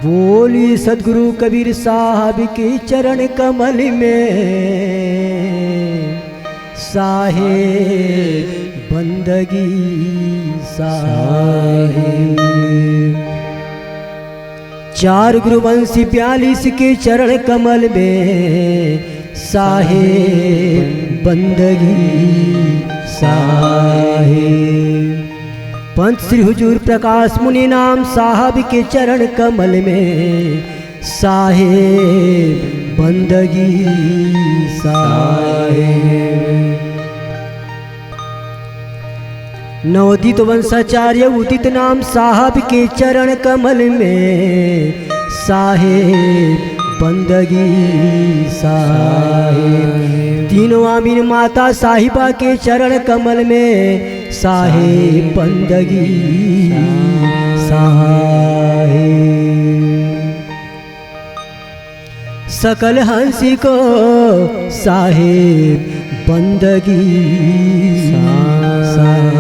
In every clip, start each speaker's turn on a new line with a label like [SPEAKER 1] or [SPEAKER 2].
[SPEAKER 1] बोली सदगुरु कबीर साहब के चरण कमल में साहे बंदगी साहे। चार गुरुवंशी 42 के चरण कमल में साहे बंदगी साहे। पंत श्री हुजूर प्रकाश मुनि नाम साहब के चरण कमल में साहे बंदगी साहे। नवोदित वंशाचार्य उदित नाम साहब के चरण कमल में साहे बंदगी साहे। तीनों आमीन माता साहिबा के चरण कमल में साहे बंदगी साहे। सकल हंसी को साहे बंदगी साहे।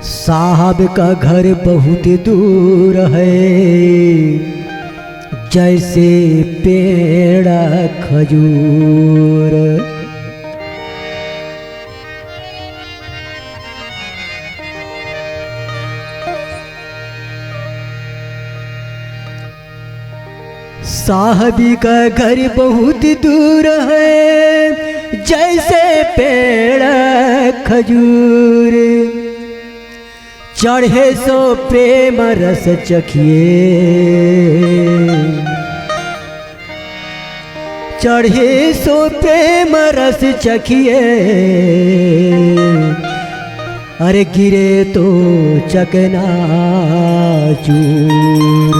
[SPEAKER 1] साहब का घर बहुत दूर है जैसे पेड़ खजूर। साहबी का घर बहुत दूर है जैसे पेड़ खजूर। चढ़े सो प्रेम रस चखिए, चढ़े सो प्रेम रस चखिए। अरे गिरे तो चकना चूर,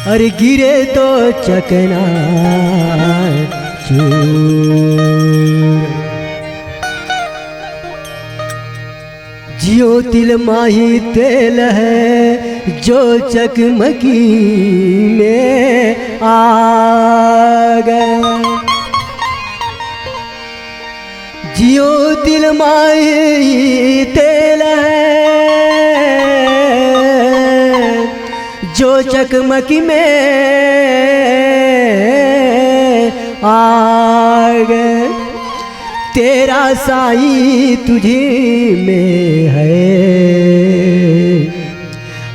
[SPEAKER 1] अरे गिरे तो चकना चूर। जियो तिल माही तेल है जो चकमकी में आग। जियो तिल माही तेल है जो चकमकी में आग। तेरा साई तुझे में है,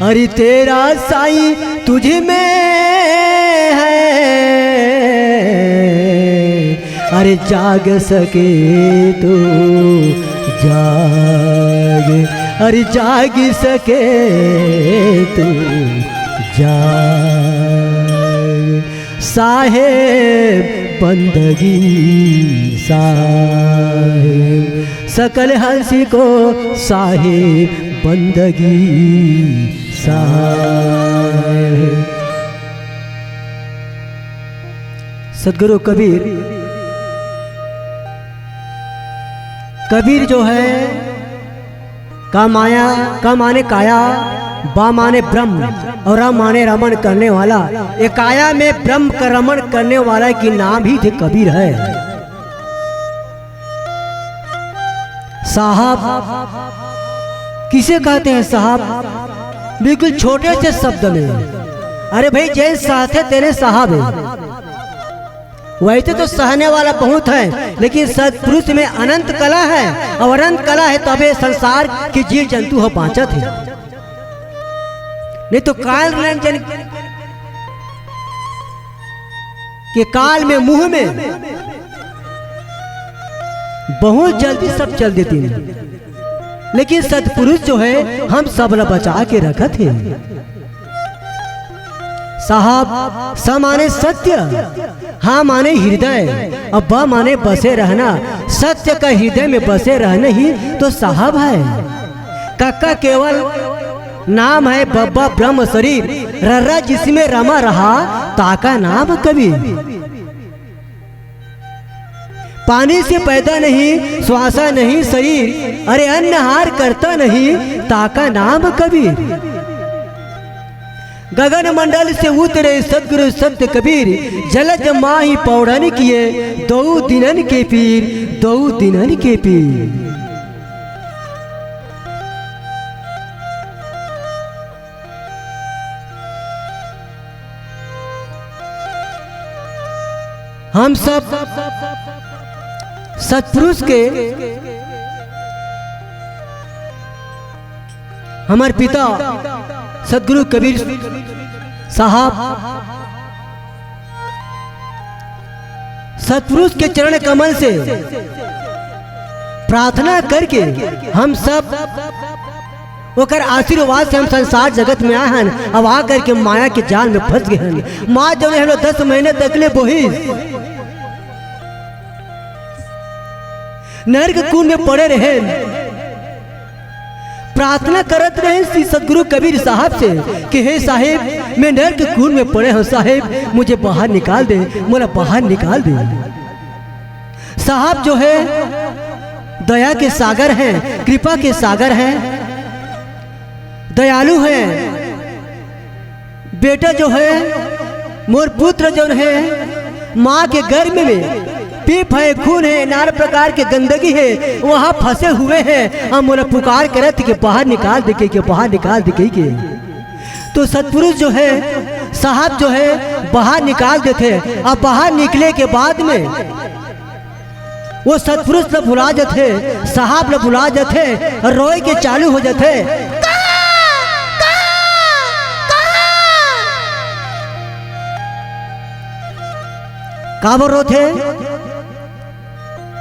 [SPEAKER 1] अरे तेरा साई तुझे में है। अरे जाग सके तो जाग, अरे जाग सके तो जाग। साहेब बंदगी साहेब, सकल हंसी को साहेब बंदगी साहेब। सदगुरु कबीर, कबीर जो है का माया का माने काया, बा माने ब्रह्म और रम माने रमण करने वाला। ये काया में ब्रह्म का रमण करने वाला की नाम ही थे कबीर है। साहब किसे कहते हैं साहब? बिल्कुल छोटे से शब्द में। अरे भाई जैसे साथे तेरे साहब है, वैसे तो सहने वाला बहुत है, लेकिन सत्पुरुष में अनंत कला है और अनंत कला है तबे संसार के जीव जंतु हो बाँचत है। नहीं तो काल रंजन के काल में मुंह में बहुत जल्दी सब चल देती है, लेकिन सत्पुरुष जो है हम सब बचा के रखत है। साहब स माने सत्य, हाँ माने हृदय, और ब माने बसे रहना। सत्य का हृदय में बसे रहना ही तो साहब है। कक्का केवल नाम है, बब्बा ब्रह्म शरीर, रर्रा जिसमें रमा रहा ताका नाम कबीर। पानी से पैदा नहीं, श्वासा नहीं शरीर, अरे अन्नहार करता नहीं ताका नाम कबीर। गगन मंडल से उतरे सदगुरु संत कबीर, जलज माही पौड़न किए, दो दिनन के पीर, दो दिनन के पीर। हम सब सत्पुरुष के हमारे पिता सदगुरु कबीर साहब सतपुरुष के चरण कमल से प्रार्थना करके हम सब ओकर आशीर्वाद से हम संसार जगत में आए हैं। अब आ करके माया के जाल में फंस गए हैं। माँ जब हम लोग 10 महीने तक ले बोही नरक कुंड में पड़े रहे, प्रार्थना करत रहे श्री सदगुरु कबीर साहब से कि हे साहेब मैं नरक कुंड में पड़े हूँ, साहेब मुझे बाहर निकाल दे, मुझे बाहर निकाल दे। साहब जो है दया के सागर हैं, कृपा के सागर हैं, दयालु हैं। बेटा जो है मोर पुत्र जो है माँ के गर्भ में पीप है, खून है, नाना प्रकार के गंदगी है, वहाँ फंसे हुए हैं। हम मोला पुकार करे थे कि बाहर निकाल दे के बाहर निकाल दे के। तो सतपुरुष जो है साहब जो है बाहर निकाल देते। अब बाहर निकले के बाद में वो सतपुरुष न भुला जाते, साहब न भुला जाते, रोए के चालू हो जाते। काबर रोते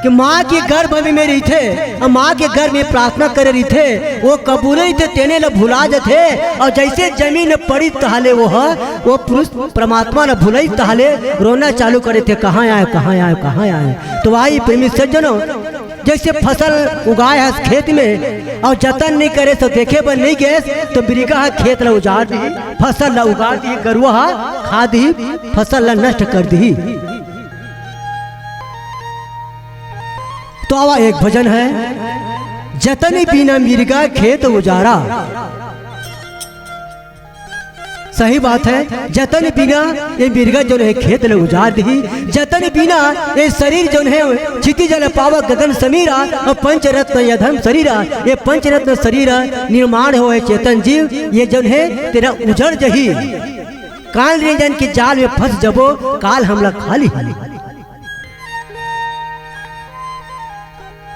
[SPEAKER 1] कि माँ के गर्भ में मेरी थे, माँ के गर्भ में प्रार्थना करे रही थे, वो कबूल ही थे, तेने न भुला जाते। और जैसे जमीन पड़ी तहाले वो पुरुष परमात्मा न भुलाई तहाले रोना चालू करे थे, कहाँ आए कहाँ आए कहाँ आए। तो आई प्रेमी सज्जनों जैसे फसल उगाए है खेत में और जतन नहीं करे तो देखे पर नहीं गए तो बिरिका खेत ला उजाड़ दी, फसल ला उगाड़ दी, गरुआ खा दी, फसल ला नष्ट कर दी। तो आवा एक भजन है, जतन बिना मिर्गा खेत उजारा। सही बात है, जतन बिना ये मिर्गा जो है खेत ले उजाड़ दी, जतन बिना ये शरीर जो है क्षिति जल पावा गगन समीरा और पंचरत्न यधम शरीरा। ये पंचरत्न शरीरा निर्माण हो चेतन जीव, ये जो है तेरा उजड़ जही काल रेंजन के जाल में फंस जबो, काल हमला खाली।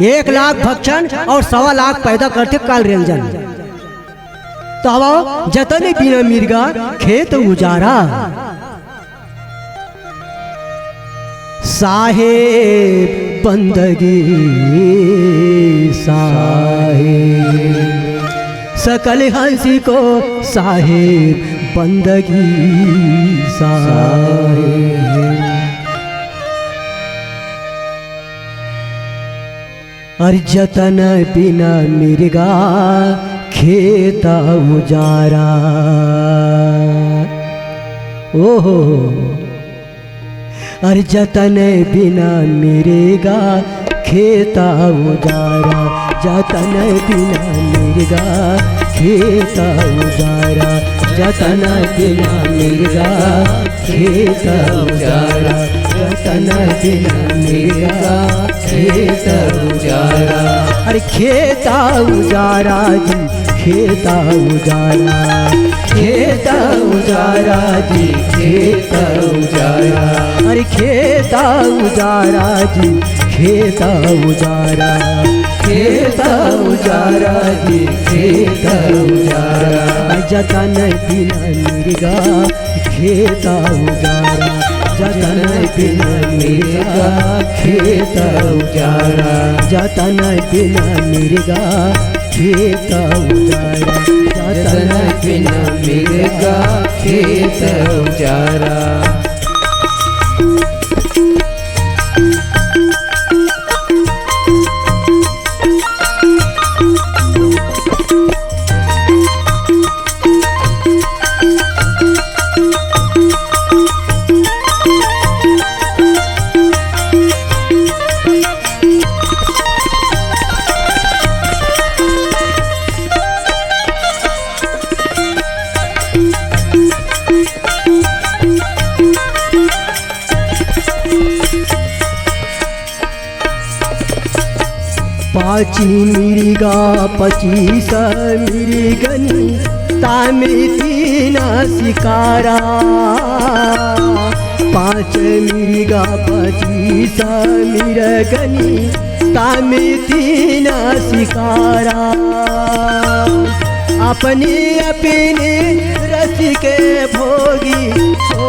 [SPEAKER 1] 1 लाख भक्षण और 1.25 लाख पैदा करते काल रेंजन। तो अब जतन बिना मिर्गा खेत उजारा। साहेब बंदगी साहेब सकल हंसी को, साहेब बंदगी साहेब। और जतन बिना मिर्गा खेत उजारा। ओहो और जतन बिना मिर्गा खेत उजारा, जतन बिना मिर्गा खेत उजारा, जतन बिना मिर्गा खेत उजारा, जतन बिना मिर्गा खेत उजारा। अरे खेता उजारा जी, खेता उजारा, खेता उजारा जी, खेता उजारा। अरे खेता उजारा जी, खेता उजारा, खेता उजारा जी, खेता उजारा। जतन बिना मिर्गा खेता उजारा, जतन बिना मिर्गा खेत उजारा, जतन बिना मिर्गा खेत उजारा, जतन बिना मिर्गा खेत उजारा। पाची मिरिगा 25 मिरिगनी तामे 3 शिकारा 5 मिरिगा 25 मिरगनी तामे 3 शिकारा अपनी अपनी रस के भोगी हो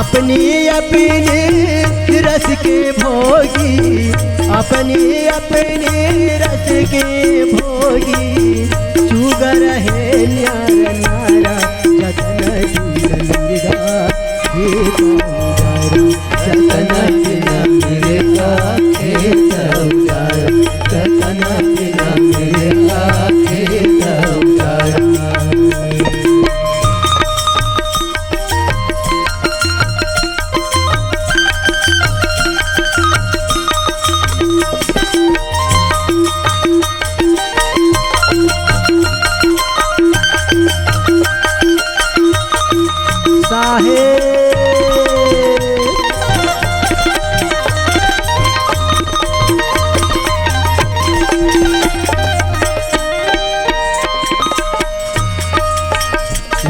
[SPEAKER 1] अपनी अपनी रस के भोगी अपनी अपनी रस के भोगी चुगर है न्यार नारा जतन मिर्गा जतन मिर्गा जतन मिर्गा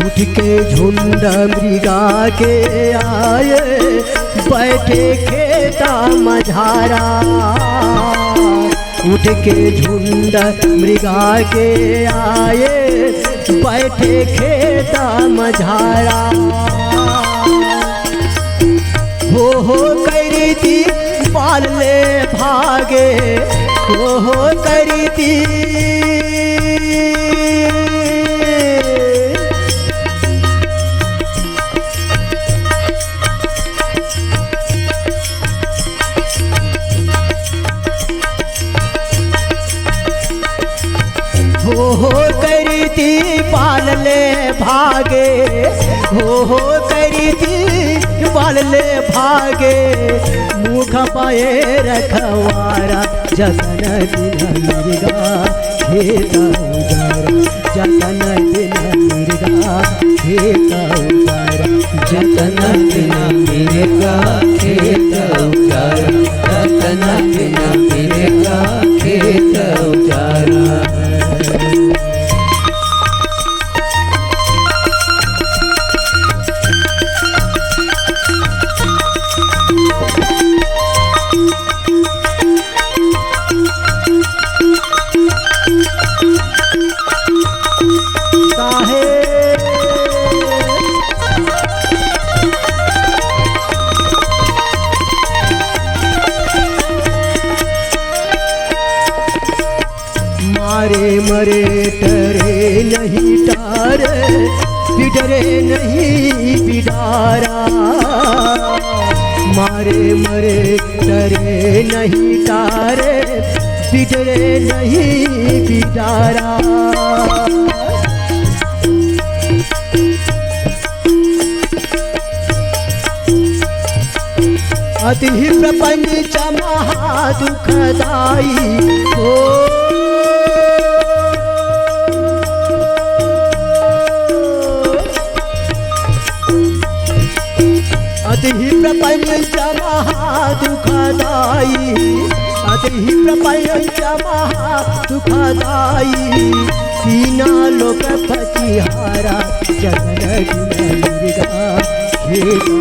[SPEAKER 1] उठ के झुंड मृगा के आए बैठे खेता मझारा उठ के झुंड मृगा के आए बैठे खेता मझारा हो करी थी पाल ले भागे हो करी थी हो करी थी पाल ले भागे हो करी थी पाल ले भागे मुख पाए रखवारा जतन दिन मिर्गा खेता उजारा जतन दिन मिर्गा खेता उजारा
[SPEAKER 2] जतन बिना मिर्गा खेत उजारा जतन बिना मिर्गा खेत उजारा
[SPEAKER 1] मारे मरे टरे नहीं टारे बिडरे नहीं बिडारा मारे मरे टरे नहीं टारे बिडरे नहीं बिडारा अति प्रपंच महादुखदाई हो अति प्रपंच महादुखदाई अति प्रपंच महादुखदाई सीना लोक पतिहारा जतन दिन मिर्गा खेता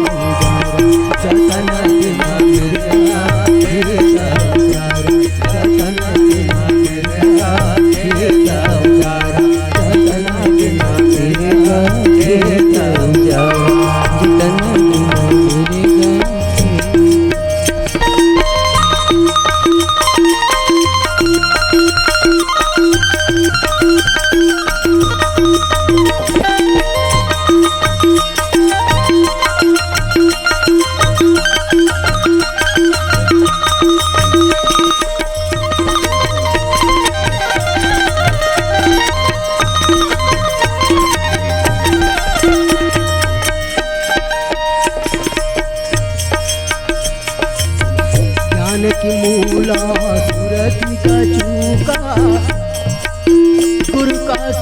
[SPEAKER 1] उजारा जतन दिन मिर्गा खेता उजारा जतन दिन मिर्गा खेता उजारा जतन दिन मिर्गा खेता उजारा जतन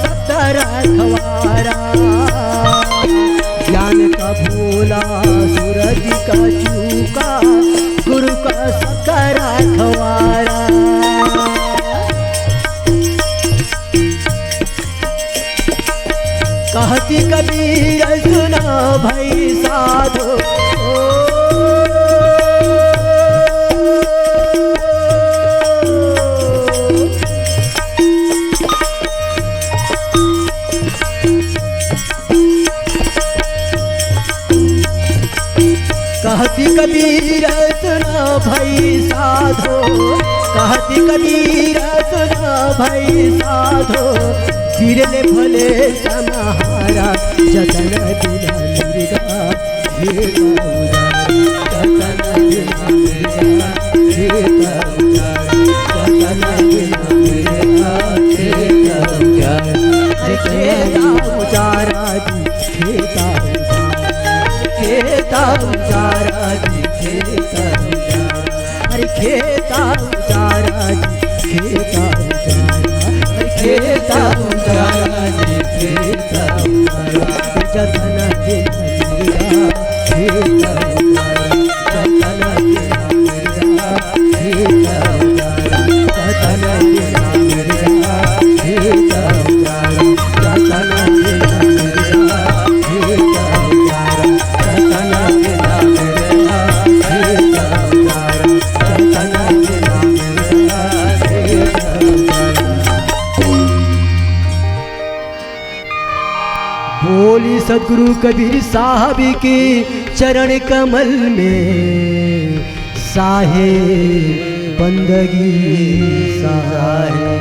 [SPEAKER 1] शब्द रखवारा, ज्ञान का भोला सूरज का चूका, गुरु का शब्द रखवारा। कहती कबीर सुना भाई साधो, कहती कबीर सुना भाई साधो, कहती कबीर सुना भाई साधो, बिरले भले समाहारा, जतन बिना मुर्गा खेत उजारा, जतन बिना मुर्गा खेत उजारा, जतन बिना मुर्गा खेत उजारा, खेता उजारा जी खेता खेता उजारा जी खेता उजारा, अरे खेता उजारा जी खेता उजारा, अरे खेता उजारा जी खेता उजारा, जतन बिना मुर्गा खेता उजारा, जतन बिना मुर्गा खेता उजारा, जतन बिना मुर्गा खेता उजारा, जतन बिना मुर्गा खेता उजारा, जतन बिना मुर्गा खेता उजारा, जतन बिना मुर्गा खेता उजारा। बोली सदगुरु कबीर साहब की चरण कमल में, साहे बंदगी साहे।